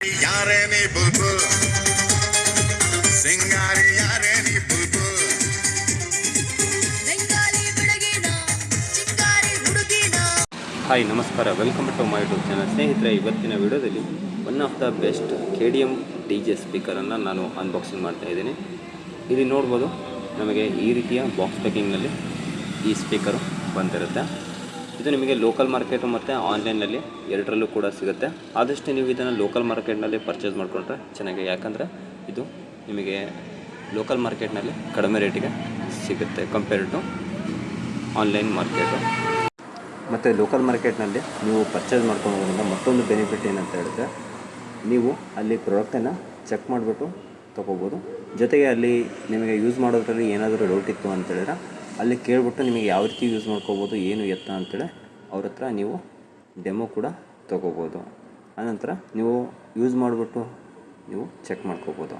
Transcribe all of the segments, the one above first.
ಯಾರೇ ನೀ ಬುಲ್ಬುಲ್ ಸಿಂಗಾರಿ ಯಾರೇ ನೀ ಬುಲ್ಬುಲ್ ಬೆಂಗಾಲಿ ಬೆಳಗಿನ ಚಿಂಗಾರಿ ಹುಡುಗಿನ. ಹಾಯ್ ನಮಸ್ಕಾರ, welcome to my YouTube channel. ಸ್ನೇಹಿತರೆ, ಇವತ್ತಿನ ವಿಡಿಯೋದಲ್ಲಿ one of the best KDM DJ ಸ್ಪೀಕರನ್ನು ನಾನು ಅನ್ಬಾಕ್ಸಿಂಗ್ ಮಾಡ್ತಾ ಇದ್ದೀನಿ. ಇಲ್ಲಿ ನೋಡ್ಬೋದು, ನಮಗೆ ಈ ರೀತಿಯ ಬಾಕ್ಸ್ ಪ್ಯಾಕಿಂಗ್ನಲ್ಲಿ ಈ ಸ್ಪೀಕರು ಬಂದಿರುತ್ತೆ. ಇದು ನಿಮಗೆ ಲೋಕಲ್ ಮಾರ್ಕೆಟು ಮತ್ತು ಆನ್ಲೈನಲ್ಲಿ ಎರಡರಲ್ಲೂ ಕೂಡ ಸಿಗುತ್ತೆ. ಆದಷ್ಟು ನೀವು ಇದನ್ನು ಲೋಕಲ್ ಮಾರ್ಕೆಟ್ನಲ್ಲಿ ಪರ್ಚೇಸ್ ಮಾಡಿಕೊಂಡ್ರೆ ಚೆನ್ನಾಗಿ, ಯಾಕಂದರೆ ಇದು ನಿಮಗೆ ಲೋಕಲ್ ಮಾರ್ಕೆಟ್ನಲ್ಲಿ ಕಡಿಮೆ ರೇಟಿಗೆ ಸಿಗುತ್ತೆ ಕಂಪೇರ್ಡ್ ಟು ಆನ್ಲೈನ್ ಮಾರ್ಕೆಟು. ಮತ್ತು ಲೋಕಲ್ ಮಾರ್ಕೆಟ್ನಲ್ಲಿ ನೀವು ಪರ್ಚೇಸ್ ಮಾಡ್ಕೊಳ್ಳೋದ್ರಿಂದ ಮತ್ತೊಂದು ಬೆನಿಫಿಟ್ ಏನಂತ ಹೇಳಿದ್ರೆ, ನೀವು ಅಲ್ಲಿ ಪ್ರಾಡಕ್ಟನ್ನು ಚೆಕ್ ಮಾಡಿಬಿಟ್ಟು ತೊಗೋಬೋದು. ಜೊತೆಗೆ ಅಲ್ಲಿ ನಿಮಗೆ ಯೂಸ್ ಮಾಡೋದ್ರಲ್ಲಿ ಏನಾದರೂ ಡೌಟ್ ಇತ್ತು ಅಂತೇಳಿದ್ರೆ ಅಲ್ಲಿ ಕೇಳಿಬಿಟ್ಟು ನಿಮಗೆ ಯಾವ ರೀತಿ ಯೂಸ್ ಮಾಡ್ಕೋಬೋದು, ಏನು ಎತ್ತ ಅಂತೇಳಿ ಅವ್ರ ಹತ್ರ ನೀವು ಡೆಮೋ ಕೂಡ ತೊಗೋಬೋದು. ಆನಂತರ ನೀವು ಯೂಸ್ ಮಾಡಿಬಿಟ್ಟು ನೀವು ಚೆಕ್ ಮಾಡ್ಕೋಬೋದು.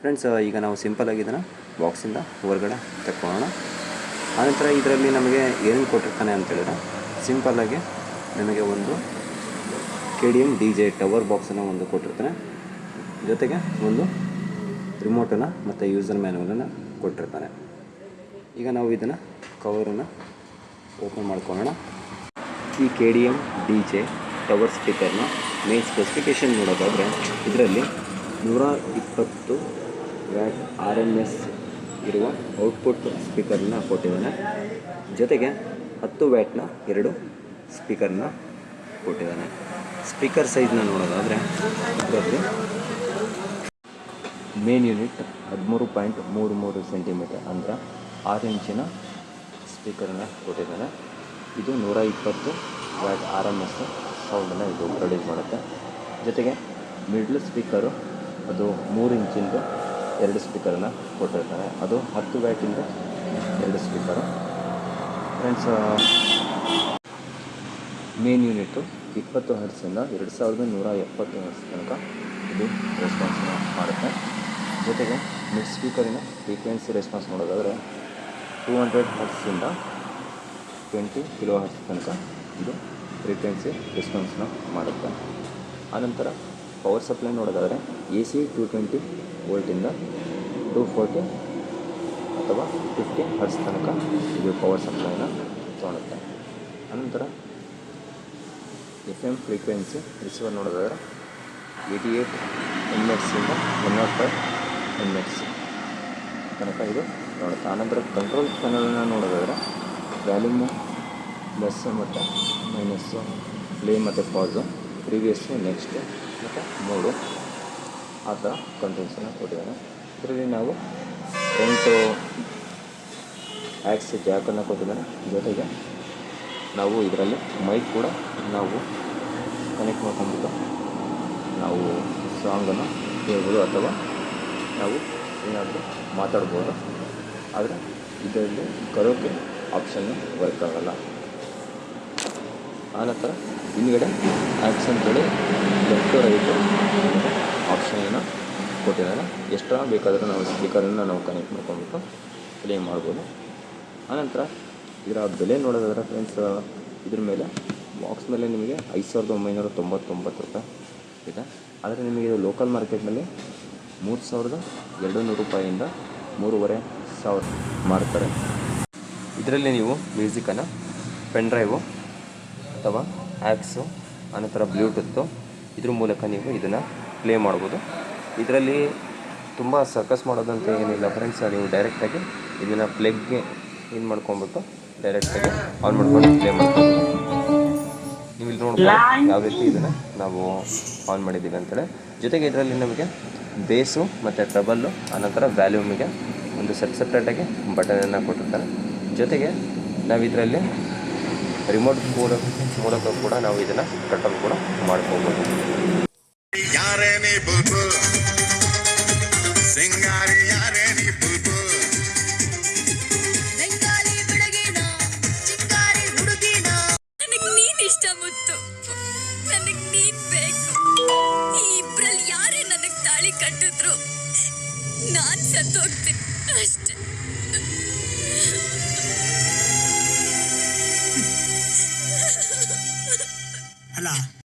ಫ್ರೆಂಡ್ಸ್, ಈಗ ನಾವು ಸಿಂಪಲಾಗಿ ಇದನ್ನು ಬಾಕ್ಸಿಂದ ಹೊರಗಡೆ ತಗೊಳ್ಳೋಣ. ಆನಂತರ ಇದರಲ್ಲಿ ನಮಗೆ ಏನೇನು ಕೊಟ್ಟಿರ್ತಾನೆ ಅಂತೇಳಿದ್ರೆ, ಸಿಂಪಲ್ಲಾಗಿ ನಮಗೆ ಒಂದು KDM DJ ಟವರ್ ಬಾಕ್ಸನ್ನು ಒಂದು ಕೊಟ್ಟಿರ್ತಾನೆ. ಜೊತೆಗೆ ಒಂದು ರಿಮೋಟನ್ನು ಮತ್ತು ಯೂಸರ್ ಮ್ಯಾನ್ಯಲನ್ನು ಕೊಟ್ಟಿರ್ತಾನೆ. ಈಗ ನಾವು ಇದನ್ನು ಕವರನ್ನು ಓಪನ್ ಮಾಡ್ಕೊಳ್ಳೋಣ. ಈ KDM DJ ಟವರ್ ಸ್ಪೀಕರ್ನ ಮೇನ್ ಸ್ಪೆಸಿಫಿಕೇಷನ್ ನೋಡೋದಾದರೆ, ಇದರಲ್ಲಿ 120 ವ್ಯಾಟ್ RMS ಇರುವ ಔಟ್ಪುಟ್ ಸ್ಪೀಕರನ್ನ ಕೊಟ್ಟಿದ್ದಾನೆ. ಜೊತೆಗೆ 10 ವ್ಯಾಟ್ನ 2 ಸ್ಪೀಕರ್ನ ಕೊಟ್ಟಿದ್ದಾನೆ. ಸ್ಪೀಕರ್ ಸೈಜ್ನ ನೋಡೋದಾದರೆ, ಇದರಲ್ಲಿ ಮೇನ್ ಯೂನಿಟ್ 13.33 ಸೆಂಟಿಮೀಟರ್ ಅಂದರೆ 6 ಇಂಚಿನ ಸ್ಪೀಕರನ್ನು ಕೊಟ್ಟಿದ್ದಾನೆ. ಇದು 120 ವ್ಯಾಟ್ RMS ಸೌಂಡನ್ನು ಇದು ಪ್ರೊಡ್ಯೂಸ್ ಮಾಡುತ್ತೆ. ಜೊತೆಗೆ ಮಿಡ್ಲ್ ಸ್ಪೀಕರು ಅದು 3 ಇಂಚಿಂದು 2 ಸ್ಪೀಕರನ್ನು ಕೊಟ್ಟಿರ್ತಾನೆ. ಅದು 10 ವ್ಯಾಟಿಂದ 2 ಸ್ಪೀಕರು. ಫ್ರೆಂಡ್ಸ್, ಮೇನ್ ಯೂನಿಟ್ಟು 20 ಹರ್ಟ್ಸಿಂದ 2170 ಹರ್ಟ್ಸ್ ತನಕ ಇದು ರೆಸ್ಪಾನ್ಸ್ ಮಾಡುತ್ತೆ. ಜೊತೆಗೆ ಮಿಡ್ ಸ್ಪೀಕರಿನ ಫ್ರೀಕ್ವೆನ್ಸಿ ರೆಸ್ಪಾನ್ಸ್ ನೋಡೋದಾದರೆ 200 ಹರ್ಟ್ಸಿಂದ 20 ಕಿಲೋ ಹರ್ಟ್ಸ್ ತನಕ ಇದು ಫ್ರೀಕ್ವೆನ್ಸಿ ರೆಸ್ಪಾನ್ಸ್ನ ಮಾಡುತ್ತೆ. ಆನಂತರ ಪವರ್ ಸಪ್ಲೈ ನೋಡೋದಾದರೆ AC 220 ವೋಲ್ಟಿಂದ 240 ಅಥವಾ 50 ಹರ್ಟ್ಸ್ ತನಕ ಇದು ಪವರ್ ಸಪ್ಲೈನ ತೊಗೊಳುತ್ತೆ. ಆನಂತರ FM ಫ್ರೀಕ್ವೆನ್ಸಿ ರಿಸೀವರ್ ನೋಡೋದಾದರೆ 88 MHz ಇಂದ 105 MHz ತನಕ ಇದು ನೋಡುತ್ತೆ. ಆನಂತರ ಕಂಟ್ರೋಲ್ ಪ್ಯಾನಲನ್ನು ನೋಡೋದಾದರೆ ವ್ಯಾಲ್ಯೂಮು ಪ್ಲಸ್ ಮತ್ತು ಮೈನಸ್ಸು, ಪ್ಲೇ ಮತ್ತು ಪಾಸು, ಪ್ರೀವಿಯಸ್ಸು, ನೆಕ್ಸ್ಟು ಮತ್ತು ಮೋಡು, ಆ ಥರ ಕಂಟ್ರೋಲ್ಸನ್ನು ಕೊಟ್ಟಿದ್ದಾನೆ. ಇದರಲ್ಲಿ ನಾವು 8 ಆ್ಯಕ್ಸ್ ಜಾಕನ್ನು ಕೊಟ್ಟಿದ್ದಾನೆ. ಜೊತೆಗೆ ನಾವು ಇದರಲ್ಲಿ ಮೈಕ್ ಕೂಡ ನಾವು ಕನೆಕ್ಟ್ ಮಾಡ್ಕೊಂಡ್ಬಿಟ್ಟು ನಾವು ಸಾಂಗನ್ನು ಕೇಳ್ಬೋದು ಅಥವಾ ನಾವು ಏನಾದರೂ ಮಾತಾಡ್ಬೋದು. ಆದರೆ ಇದರಲ್ಲಿ ಕರೋಕೆ ಆಪ್ಷನ್ನು ವರ್ಕ್ ಆಗೋಲ್ಲ. ಆನಂತರ ಹಿಂದ್ಗಡೆ ಆ್ಯಕ್ಸ್ ಅಂತೇಳಿ ಲೆಫ್ಟು ರೈಟು ಆಪ್ಷನನ್ನು ಕೊಟ್ಟಿದ್ದಾನೆ. ಎಷ್ಟರ ಬೇಕಾದರೂ ನಾವು ಸ್ಪೀಕರನ್ನು ನಾವು ಕನೆಕ್ಟ್ ಮಾಡ್ಕೊಂಡ್ಬಿಟ್ಟು ಪ್ಲೇ ಮಾಡ್ಬೋದು. ಆನಂತರ ಇದರ ಬೆಲೆ ನೋಡೋದಾದರೆ ಫ್ರೆಂಡ್ಸ್, ಇದ್ರ ಮೇಲೆ ಬಾಕ್ಸ್ ಮೇಲೆ ನಿಮಗೆ 5999 ರೂಪಾಯಿ ಇದೆ. ಆದರೆ ನಿಮಗೆ ಇದು ಲೋಕಲ್ ಮಾರ್ಕೆಟ್ನಲ್ಲಿ 3200 ರೂಪಾಯಿಂದ 3500 ಮಾರ್ತಾರೆ. ಇದರಲ್ಲಿ ನೀವು ಮ್ಯೂಸಿಕನ್ನು ಪೆನ್ ಡ್ರೈವು ಅಥವಾ ಆ್ಯಕ್ಸು, ಆನಂತರ ಬ್ಲೂಟೂತ್ತು, ಇದ್ರ ಮೂಲಕ ನೀವು ಇದನ್ನು ಪ್ಲೇ ಮಾಡ್ಬೋದು. ಇದರಲ್ಲಿ ತುಂಬ ಸರ್ಕಸ್ ಮಾಡೋದಂತ ಏನಿಲ್ಲ ಫ್ರೆಂಡ್ಸ್. ನೀವು ಡೈರೆಕ್ಟಾಗಿ ಇದನ್ನು ಪ್ಲಗ್ಗೆ ಏನು ಮಾಡ್ಕೊಂಬಿಟ್ಟು ಡೈರೆಕ್ಟಾಗಿ ಆನ್ ಮಾಡ್ಕೊಂಡು ಪ್ಲೇ ಮಾಡ್ಬೋದು. ನೀವು ಇಲ್ಲಿ ನೋಡ್ಬೋದು ಯಾವ ರೀತಿ ಇದನ್ನು ನಾವು ಆನ್ ಮಾಡಿದ್ದೀವಿ ಅಂತೇಳಿ. ಜೊತೆಗೆ ಇದರಲ್ಲಿ ನಮಗೆ ಬೇಸು ಮತ್ತು ಟ್ರಬಲ್ಲು, ಆನಂತರ ವ್ಯಾಲ್ಯೂಮಿಗೆ ಒಂದು ಸಪ್ರೇಟಾಗಿ ಬಟನನ್ನು ಕೊಟ್ಟಿರ್ತಾರೆ. ಜೊತೆಗೆ ನಾವು ಇದರಲ್ಲಿ ರಿಮೋಟ್ ಮೂಲಕ ಕೂಡ ನಾವು ಇದನ್ನು ಕಂಟ್ರೋಲ್ ಕೂಡ ಮಾಡ್ಕೋಬೋದು. ಕಟ್ಟಿದ್ರು ನಾನು ಸತ್ತು ಹೋಗ್ತೀನಿ ಅಷ್ಟೇ.